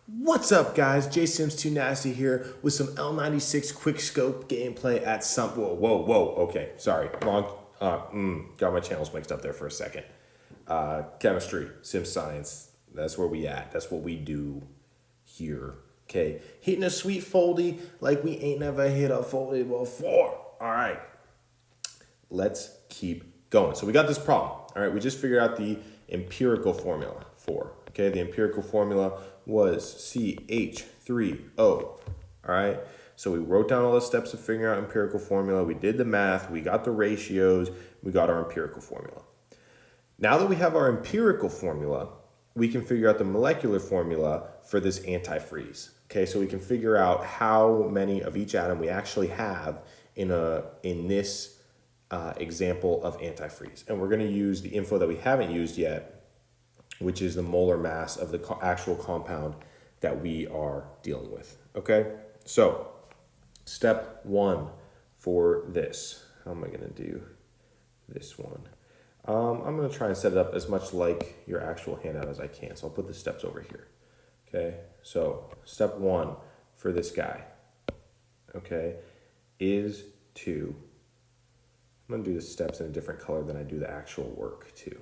What's up, guys? J Sims 2 Nasty here with some L96 quick scope gameplay at some. Whoa. Okay, sorry, wrong. Got my channels mixed up there for a second. Chemistry, sim science. That's where we at. That's what we do here. Okay, hitting a sweet foldie like we ain't never hit a foldie before. All right, let's keep going. So we got this problem. All right, we just figured out the empirical formula for. Okay, the empirical formula was CH3O. All right, so we wrote down all the steps of figuring out empirical formula. We did the math. We got the ratios. We got our empirical formula. Now that we have our empirical formula, we can figure out the molecular formula for this antifreeze. Okay, so we can figure out how many of each atom we actually have in this example of antifreeze. And we're going to use the info that we haven't used yet, which is the molar mass of the actual compound that we are dealing with. Okay, so step one for this. How am I going to do this one? I'm going to try and set it up as much like your actual handout as I can. So I'll put the steps over here. Okay, so step one for this guy, okay, is to, I'm going to do the steps in a different color than I do the actual work too.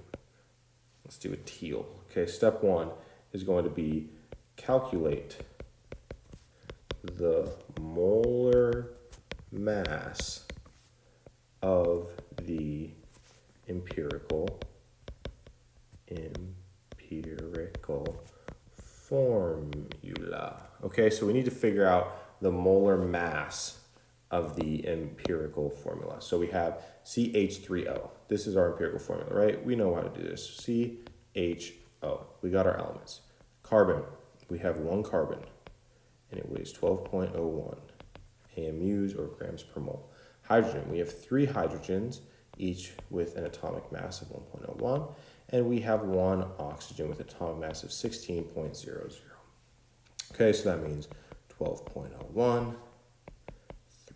Let's do a teal. Okay, step one is going to be calculate the molar mass of the empirical formula. Okay, so we need to figure out the molar mass of the empirical formula. So we have CH3O. This is our empirical formula, right? We know how to do this. CHO. We got our elements. Carbon. We have one carbon, and it weighs 12.01 AMUs or grams per mole. Hydrogen. We have three hydrogens, each with an atomic mass of 1.01, and we have one oxygen with an atomic mass of 16.00. Okay, so that means 12.01,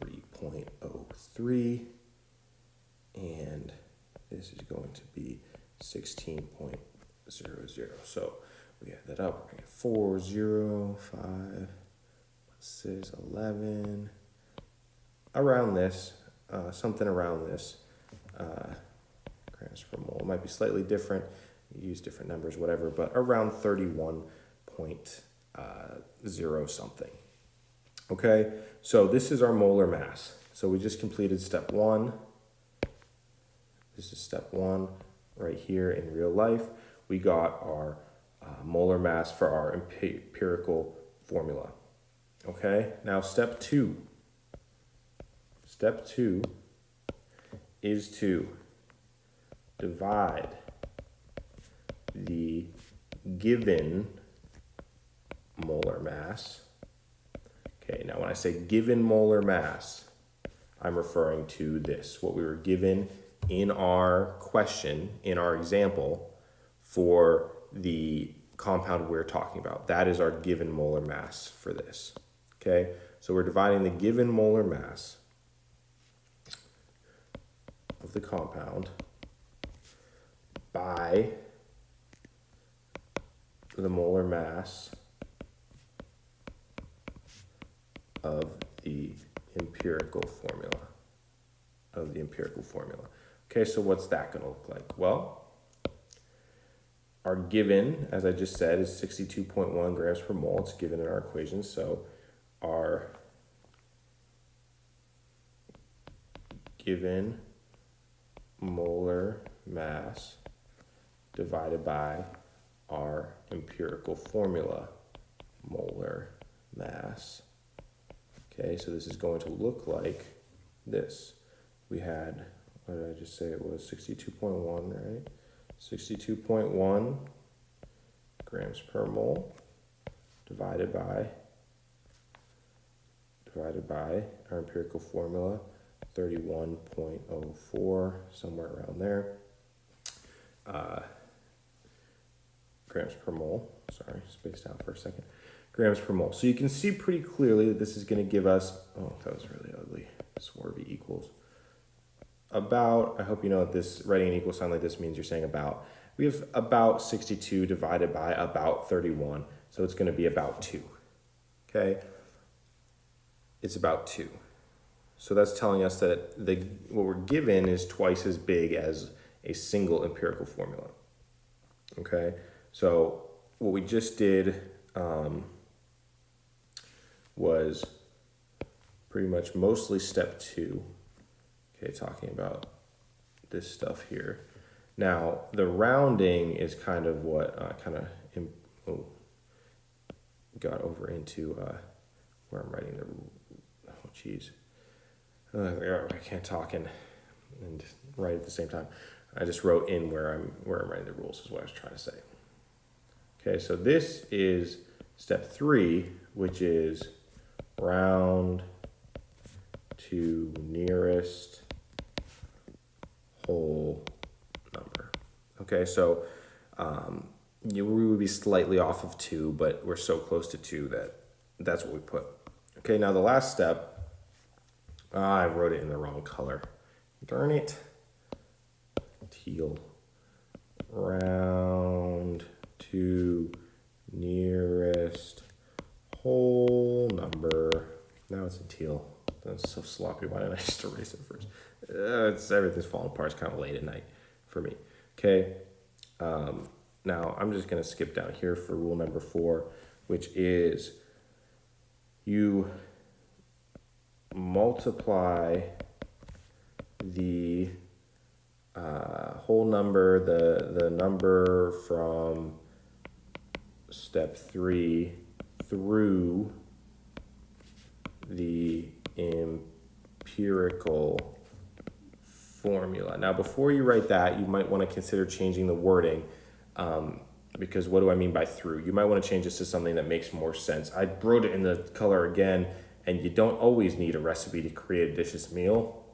3.03, and this is going to be 16.00. So we add that up, we're going to get 4, 0, 5, 6, 11, around this, something around this, grams per mole. It might be slightly different, you use different numbers, whatever, but around 31.0 something. Okay, so this is our molar mass. So we just completed step one. This is step one right here in real life. We got our molar mass for our empirical formula. Okay, now step two. Step two is to divide the given molar mass. Okay, now when I say given molar mass, I'm referring to this, what we were given in our question, in our example, for the compound we're talking about. That is our given molar mass for this. Okay, so we're dividing the given molar mass of the compound by the molar mass of the empirical formula. Okay, so what's that going to look like? Well, our given, as I just said, is 62.1 grams per mole. It's given in our equation, so our given molar mass divided by our empirical formula, molar mass. Okay, so this is going to look like this. We had, what did I just say it was? 62.1, right? 62.1 grams per mole divided by our empirical formula, 31.04, somewhere around there. Grams per mole, sorry, spaced out for a second. Grams per mole. So you can see pretty clearly that this is going to give us, oh, that was really ugly, swervy equals. About, I hope you know that this, writing an equal sign like this means you're saying about. We have about 62 divided by about 31. So it's going to be about 2. Okay? It's about 2. So that's telling us that what we're given is twice as big as a single empirical formula. Okay? So what we just did was pretty much mostly step 2. Okay, talking about this stuff here. Now, the rounding is kind of what got over into where I'm writing I can't talk and write at the same time. I just wrote in where I'm writing the rules is what I was trying to say. Okay, so this is step 3, which is round to nearest whole number. Okay, so we would be slightly off of 2, but we're so close to 2 that's what we put. Okay, now the last step, I wrote it in the wrong color. Darn it. Teal. Round to nearest whole number. Now it's in teal. That's so sloppy. Why didn't I just erase it first? Everything's falling apart. It's kind of late at night for me. Okay. Now I'm just going to skip down here for rule number 4, which is you multiply the whole number, the number from step 3 through the empirical formula. Now, before you write that, you might want to consider changing the wording, because what do I mean by through? You might want to change this to something that makes more sense. I wrote it in the color again, and you don't always need a recipe to create a delicious meal.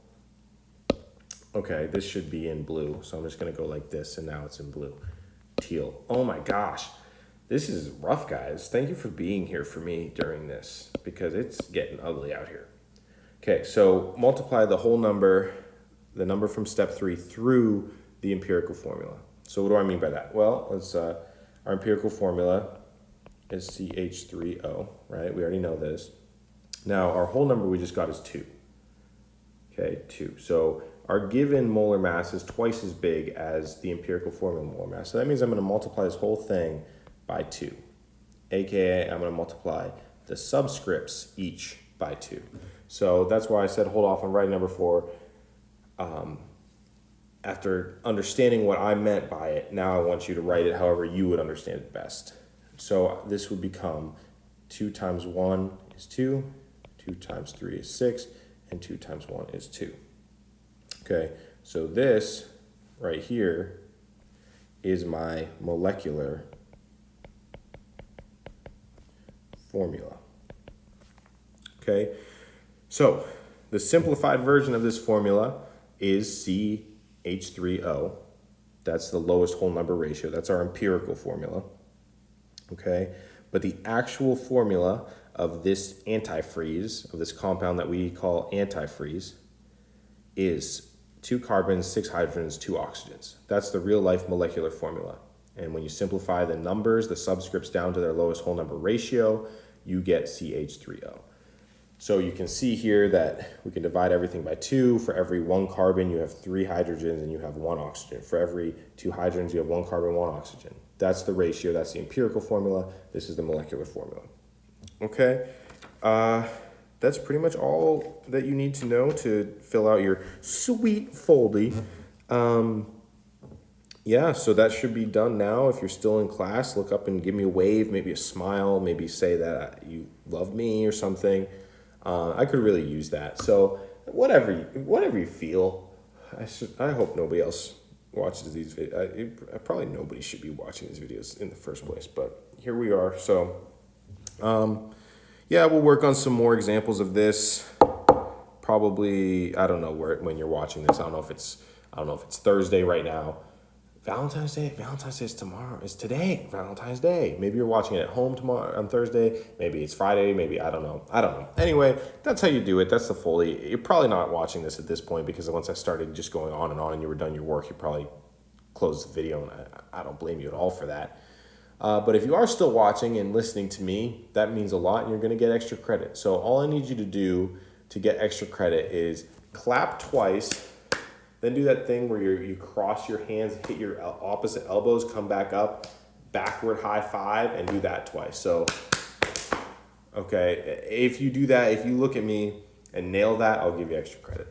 Okay, this should be in blue, so I'm just going to go like this, and now it's in blue. Teal. Oh my gosh. This is rough, guys. Thank you for being here for me during this, because it's getting ugly out here. Okay, so multiply the whole number, the number from step 3 through the empirical formula. So what do I mean by that? Well, let's, our empirical formula is CH3O, right? We already know this. Now, our whole number we just got is 2. Okay, 2. So our given molar mass is twice as big as the empirical formula molar mass. So that means I'm going to multiply this whole thing by 2. AKA, I'm going to multiply the subscripts each by 2. So that's why I said hold off on writing number 4. After understanding what I meant by it, now I want you to write it however you would understand it best. So this would become 2 times 1 is 2, 2 times 3 is 6, and 2 times 1 is 2. Okay, so this right here is my molecular formula. Okay, so the simplified version of this formula is CH3O. That's the lowest whole number ratio. That's our empirical formula. Okay, but the actual formula of this antifreeze, of this compound that we call antifreeze, is 2 carbons, 6 hydrogens, 2 oxygens. That's the real life molecular formula. And when you simplify the numbers, the subscripts down to their lowest whole number ratio, you get CH3O. So you can see here that we can divide everything by 2. For every 1 carbon, you have 3 hydrogens and you have 1 oxygen. For every 2 hydrogens, you have 1 carbon, 1 oxygen. That's the ratio. That's the empirical formula. This is the molecular formula. Okay. That's pretty much all that you need to know to fill out your sweet foldie. Yeah, so that should be done now. If you're still in class, look up and give me a wave, maybe a smile, maybe say that you love me or something. I could really use that. So whatever you feel. I hope nobody else watches these videos. Probably nobody should be watching these videos in the first place, but here we are. So yeah, we'll work on some more examples of this. Probably, I don't know when you're watching this. I don't know if it's Thursday right now. Valentine's Day is tomorrow. It's today, Valentine's Day. Maybe you're watching it at home tomorrow on Thursday. Maybe it's Friday. Maybe, I don't know. Anyway, that's how you do it. That's the foldie. You're probably not watching this at this point because once I started just going on and you were done your work, you probably closed the video, and I don't blame you at all for that. But if you are still watching and listening to me, that means a lot and you're gonna get extra credit. So all I need you to do to get extra credit is clap twice, then do that thing where you cross your hands, hit your opposite elbows, come back up, backward high five, and do that twice. So, okay, if you do that, if you look at me and nail that, I'll give you extra credit.